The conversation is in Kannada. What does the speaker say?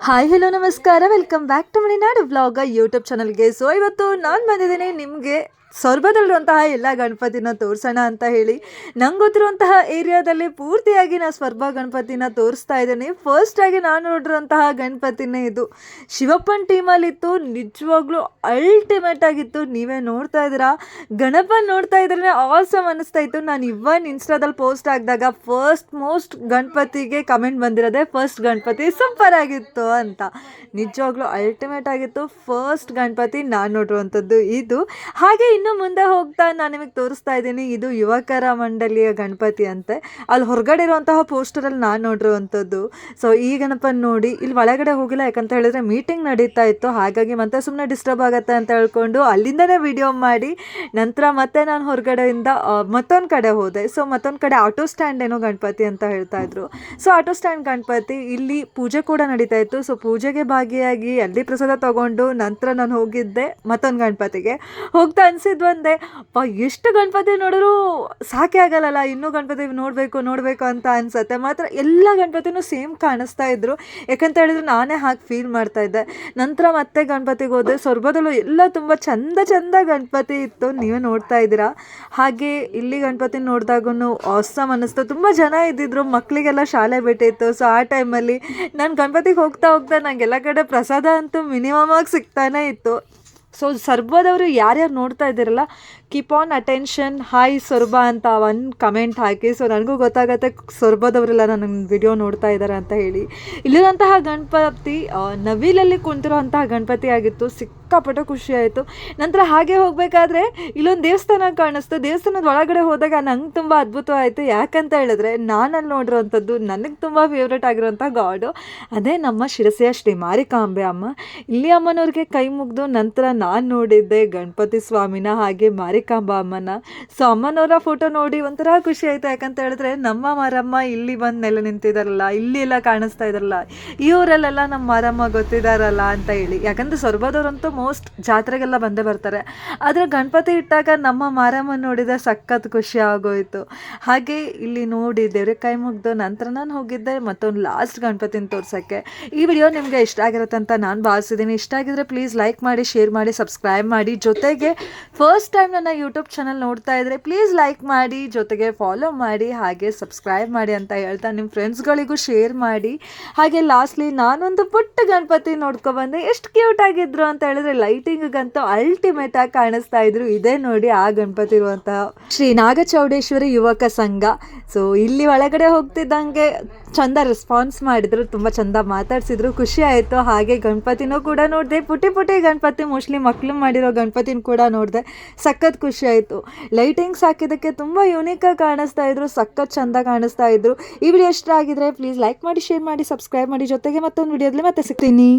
ಹಾಯ್ ಹಲೋ ನಮಸ್ಕಾರ, welcome back to Malenadu vlog YouTube ಚಾನಲ್ಗೆ. ಸೊ ಇವತ್ತು ನಾನು ಬಂದಿದ್ದೀನಿ ನಿಮಗೆ ಸೊರಬದಲ್ಲಿರುವಂತಹ ಎಲ್ಲ ಗಣಪತಿನ ತೋರಿಸೋಣ ಅಂತ ಹೇಳಿ. ನಂಗೆ ಗೊತ್ತಿರುವಂತಹ ಏರಿಯಾದಲ್ಲಿ ಪೂರ್ತಿಯಾಗಿ ನಾನು ಸ್ವರ್ಬ ಗಣಪತಿನ ತೋರಿಸ್ತಾ ಇದ್ದೀನಿ. ಫಸ್ಟಾಗಿ ನಾನು ನೋಡಿರುವಂತಹ ಗಣಪತಿನೇ ಇದು. ಶಿವಪ್ಪನ ಟೀಮಲ್ಲಿತ್ತು, ನಿಜವಾಗ್ಲೂ ಅಲ್ಟಿಮೇಟ್ ಆಗಿತ್ತು. ನೀವೇ ನೋಡ್ತಾ ಇದ್ದೀರಾ, ಗಣಪನ ನೋಡ್ತಾ ಇದ್ರೆ ಆಸಮ್ ಅನ್ನಿಸ್ತಾ ಇತ್ತು. ನಾನು ಇವನ್ ಇನ್ಸ್ಟಾದಲ್ಲಿ ಪೋಸ್ಟ್ ಹಾಕಿದಾಗ ಮೋಸ್ಟ್ ಗಣಪತಿಗೆ ಕಮೆಂಟ್ ಬಂದಿರೋದೆ ಫಸ್ಟ್ ಗಣಪತಿ ಸೂಪರ್ ಆಗಿತ್ತು ಅಂತ. ನಿಜವಾಗ್ಲೂ ಅಲ್ಟಿಮೇಟ್ ಆಗಿತ್ತು. ಫಸ್ಟ್ ಗಣಪತಿ ನಾನು ನೋಡಿರುವಂಥದ್ದು ಇದು. ಹಾಗೆ ಇನ್ನು ಮುಂದೆ ಹೋಗ್ತಾ ನಾನು ನಿಮಗೆ ತೋರಿಸ್ತಾ ಇದ್ದೀನಿ, ಇದು ಯುವಕರ ಮಂಡಳಿಯ ಗಣಪತಿ ಅಂತೆ. ಅಲ್ಲಿ ಹೊರಗಡೆ ಇರುವಂತಹ ಪೋಸ್ಟರಲ್ಲಿ ನಾನು ನೋಡಿರುವಂಥದ್ದು. ಸೊ ಈ ಗಣಪನ ನೋಡಿ ಇಲ್ಲಿ ಒಳಗಡೆ ಹೋಗಿಲ್ಲ, ಯಾಕಂತ ಹೇಳಿದ್ರೆ ಮೀಟಿಂಗ್ ನಡೀತಾ ಇತ್ತು. ಹಾಗಾಗಿ ಮತ್ತೆ ಸುಮ್ಮನೆ ಡಿಸ್ಟರ್ಬ್ ಆಗುತ್ತೆ ಅಂತ ಹೇಳ್ಕೊಂಡು ಅಲ್ಲಿಂದನೇ ವಿಡಿಯೋ ಮಾಡಿ ನಂತರ ಮತ್ತೆ ನಾನು ಹೊರಗಡೆಯಿಂದ ಮತ್ತೊಂದು ಕಡೆ ಹೋದೆ. ಸೊ ಮತ್ತೊಂದು ಕಡೆ ಆಟೋ ಸ್ಟ್ಯಾಂಡ್ ಏನೋ ಗಣಪತಿ ಅಂತ ಹೇಳ್ತಾ ಇದ್ರು. ಸೊ ಆಟೋ ಸ್ಟ್ಯಾಂಡ್ ಗಣಪತಿ, ಇಲ್ಲಿ ಪೂಜೆ ಕೂಡ ನಡೀತಾ ಇತ್ತು. ಸೊ ಪೂಜೆಗೆ ಭಾಗಿಯಾಗಿ ಅಲ್ಲಿ ಪ್ರಸಾದ ತಗೊಂಡು ನಂತರ ನಾನು ಹೋಗಿದ್ದೆ ಮತ್ತೊಂದು ಗಣಪತಿಗೆ. ಹೋಗ್ತಾ ಅನ್ಸಿದ್ದು ಒಂದೇ, ಎಷ್ಟು ಗಣಪತಿ ನೋಡಿದ್ರು ಸಾಕೆ ಆಗಲ್ಲ, ಇನ್ನೂ ಗಣಪತಿ ನೋಡಬೇಕು ಅಂತ ಅನ್ಸುತ್ತೆ. ಮಾತ್ರ ಎಲ್ಲ ಗಣಪತಿನೂ ಸೇಮ್ ಕಾಣಿಸ್ತಾ ಇದ್ರು. ಯಾಕಂತ ಹೇಳಿದ್ರೆ ನಾನೇ ಹಾಗೆ ಫೀಲ್ ಮಾಡ್ತಾ ಇದ್ದೆ. ನಂತರ ಮತ್ತೆ ಗಣಪತಿಗೆ ಹೋದೆ. ಸೊರಬದಲ್ಲೂ ಎಲ್ಲ ತುಂಬ ಚಂದ ಗಣಪತಿ ಇತ್ತು, ನೀವೇ ನೋಡ್ತಾ ಇದ್ದೀರಾ. ಹಾಗೆ ಇಲ್ಲಿ ಗಣಪತಿ ನೋಡಿದಾಗೂ ಆಸಮ್ ಅನ್ನಿಸ್ತು. ತುಂಬ ಜನ ಇದ್ದಿದ್ರು, ಮಕ್ಕಳಿಗೆಲ್ಲ ಶಾಲೆ ಬಿಟ್ಟಿತ್ತು. ಸೊ ಆ ಟೈಮಲ್ಲಿ ನಾನು ಗಣಪತಿಗೆ ಹೋಗ್ತಾ ನಂಗೆಲ್ಲ ಕಡೆ ಪ್ರಸಾದ ಅಂತೂ ಮಿನಿಮಮ್ ಆಗಿ ಸಿಗ್ತಾನೆ ಇತ್ತು. ಸೊ ಸೊರಬದವರು ಯಾರ್ಯಾರು ನೋಡ್ತಾ ಇದ್ದೀರಲ್ಲ, keep on attention, hi Soraba ಅಂತ ಒಂದು ಕಮೆಂಟ್ ಹಾಕಿ. ಸೊ ನನಗೂ ಗೊತ್ತಾಗತ್ತೆ ಸೊರಬದವರೆಲ್ಲ ನನ್ನ ವಿಡಿಯೋ ನೋಡ್ತಾ ಇದ್ದಾರೆ ಅಂತ ಹೇಳಿ. ಇಲ್ಲಿರುವಂತಹ ಗಣಪತಿ ನವಿಲಲ್ಲಿ ಕುಂತಿರುವಂತಹ ಗಣಪತಿ ಆಗಿತ್ತು. ಸಿಕ್ಕಾಪಟ್ಟೆ ಖುಷಿ ಆಯಿತು. ನಂತರ ಹಾಗೆ ಹೋಗಬೇಕಾದ್ರೆ ಇಲ್ಲೊಂದು ದೇವಸ್ಥಾನ ಕಾಣಿಸ್ತು. ದೇವಸ್ಥಾನದ ಒಳಗಡೆ ಹೋದಾಗ ನಂಗೆ ತುಂಬ ಅದ್ಭುತವಾಯಿತು. ಯಾಕಂತ ಹೇಳಿದ್ರೆ ನಾನಲ್ಲಿ ನೋಡಿರುವಂಥದ್ದು ನನಗೆ ತುಂಬ ಫೇವ್ರೇಟ್ ಆಗಿರುವಂಥ ಗಾಡು, ಅದೇ ನಮ್ಮ ಶಿರಸಿಯ ಶ್ರೀ ಮಾರಿಕಾಂಬೆ ಅಮ್ಮ. ಇಲ್ಲಿ ಅಮ್ಮನವ್ರಿಗೆ ಕೈ ಮುಗಿದು ನಂತರ ನಾನು ನೋಡಿದ್ದೆ ಗಣಪತಿ ಸ್ವಾಮಿನ, ಹಾಗೆ ಮಾರಿಕಾಂಬ ಅಮ್ಮನ. ಸೊ ಅಮ್ಮನವರ ಫೋಟೋ ನೋಡಿ ಒಂಥರ ಖುಷಿ ಆಯಿತು. ಯಾಕಂತ ಹೇಳಿದ್ರೆ ನಮ್ಮ ಮಾರಮ್ಮ ಇಲ್ಲಿ ಬಂದು ನೆಲೆ ನಿಂತಿದ್ದಾರಲ್ಲ, ಇಲ್ಲಿ ಎಲ್ಲ ಕಾಣಿಸ್ತಾ ಇದ್ದಾರಲ್ಲ, ಈ ಊರಲ್ಲೆಲ್ಲ ನಮ್ಮ ಮಾರಮ್ಮ ಗೊತ್ತಿದ್ದಾರಲ್ಲ ಅಂತ ಹೇಳಿ. ಯಾಕಂದರೆ ಸೊರಬದವ್ರಂತೂ ಮೋಸ್ಟ್ ಜಾತ್ರೆಗೆಲ್ಲ ಬಂದೇ ಬರ್ತಾರೆ. ಆದರೆ ಗಣಪತಿ ಇಟ್ಟಾಗ ನಮ್ಮ ಮಾರಮ್ಮ ನೋಡಿದ ಸಖತ್ ಖುಷಿ ಆಗೋಯಿತು. ಹಾಗೆ ಇಲ್ಲಿ ನೋಡಿ ದೇವ್ರಿಗೆ ಕೈ ಮುಗ್ದು ನಂತರ ನಾನು ಹೋಗಿದ್ದೆ ಮತ್ತೊಂದು ಲಾಸ್ಟ್ ಗಣಪತಿನ ತೋರ್ಸೋಕ್ಕೆ. ಈ ವಿಡಿಯೋ ನಿಮಗೆ ಇಷ್ಟ ಆಗಿರುತ್ತೆ ಅಂತ ನಾನು ಭಾವಿಸಿದ್ದೀನಿ. ಇಷ್ಟ ಆಗಿದ್ರೆ ಪ್ಲೀಸ್ ಲೈಕ್ ಮಾಡಿ, ಶೇರ್ ಮಾಡಿ, ಸಬ್ಸ್ಕ್ರೈಬ್ ಮಾಡಿ. ಜೊತೆಗೆ ಫಸ್ಟ್ ಟೈಮ್ ನನ್ನ ಯೂಟ್ಯೂಬ್ ಚಾನಲ್ ನೋಡ್ತಾ ಇದ್ರೆ ಪ್ಲೀಸ್ ಲೈಕ್ ಮಾಡಿ, ಜೊತೆಗೆ ಫಾಲೋ ಮಾಡಿ, ಹಾಗೆ ಸಬ್ಸ್ಕ್ರೈಬ್ ಮಾಡಿ ಅಂತ ಹೇಳ್ತಾ ನಿಮ್ಮ ಫ್ರೆಂಡ್ಸ್ಗಳಿಗೂ ಶೇರ್ ಮಾಡಿ. ಹಾಗೆ ಲಾಸ್ಟ್ಲಿ ನಾನೊಂದು ಪುಟ್ಟ ಗಣಪತಿ ನೋಡ್ಕೊಬಂದೆ. ಎಷ್ಟು ಕ್ಯೂಟ್ ಆಗಿದ್ರು ಅಂತ ಹೇಳಿದ್ರೆ ಲೈಟಿಂಗಂತೂ ಅಲ್ಟಿಮೇಟ್ ಆಗಿ ಕಾಣಿಸ್ತಾ ಇದ್ರು. ಇದೇ ನೋಡಿ ಆ ಗಣಪತಿ ಇರುವಂತಹ ಶ್ರೀ ನಾಗಚೌಡೇಶ್ವರಿ ಯುವಕ ಸಂಘ. ಸೊ ಇಲ್ಲಿ ಒಳಗಡೆ ಹೋಗ್ತಿದ್ದಂಗೆ ಚಂದ ರೆಸ್ಪಾನ್ಸ್ ಮಾಡಿದ್ರು, ತುಂಬ ಚಂದ ಮಾತಾಡ್ಸಿದ್ರು, ಖುಷಿ ಆಯಿತು. ಹಾಗೆ ಗಣಪತಿನೂ ಕೂಡ ನೋಡಿದೆ, ಪುಟಿ ಗಣಪತಿ, ಮೋಸ್ಟ್ಲಿ ಮಕ್ಕಳು ಮಾಡಿರೋ ಗಣಪತಿನ ಕೂಡ ನೋಡಿದೆ. ಸಖತ್ ಖುಷಿ ಆಯಿತು. ಲೈಟಿಂಗ್ಸ್ ಹಾಕಿದ್ದಕ್ಕೆ ತುಂಬ ಯೂನಿಕಾಗಿ ಕಾಣಿಸ್ತಾ ಇದ್ರು, ಸಖತ್ ಚಂದ ಕಾಣಿಸ್ತಾ ಇದ್ರು. ಈ ವಿಡಿಯೋ ಇಷ್ಟ ಆಗಿದ್ರೆ ಪ್ಲೀಸ್ ಲೈಕ್ ಮಾಡಿ, ಶೇರ್ ಮಾಡಿ, ಸಬ್ಸ್ಕ್ರೈಬ್ ಮಾಡಿ. ಜೊತೆಗೆ ಮತ್ತೊಂದು ವಿಡಿಯೋದಲ್ಲಿ ಮತ್ತೆ ಸಿಗ್ತೀನಿ.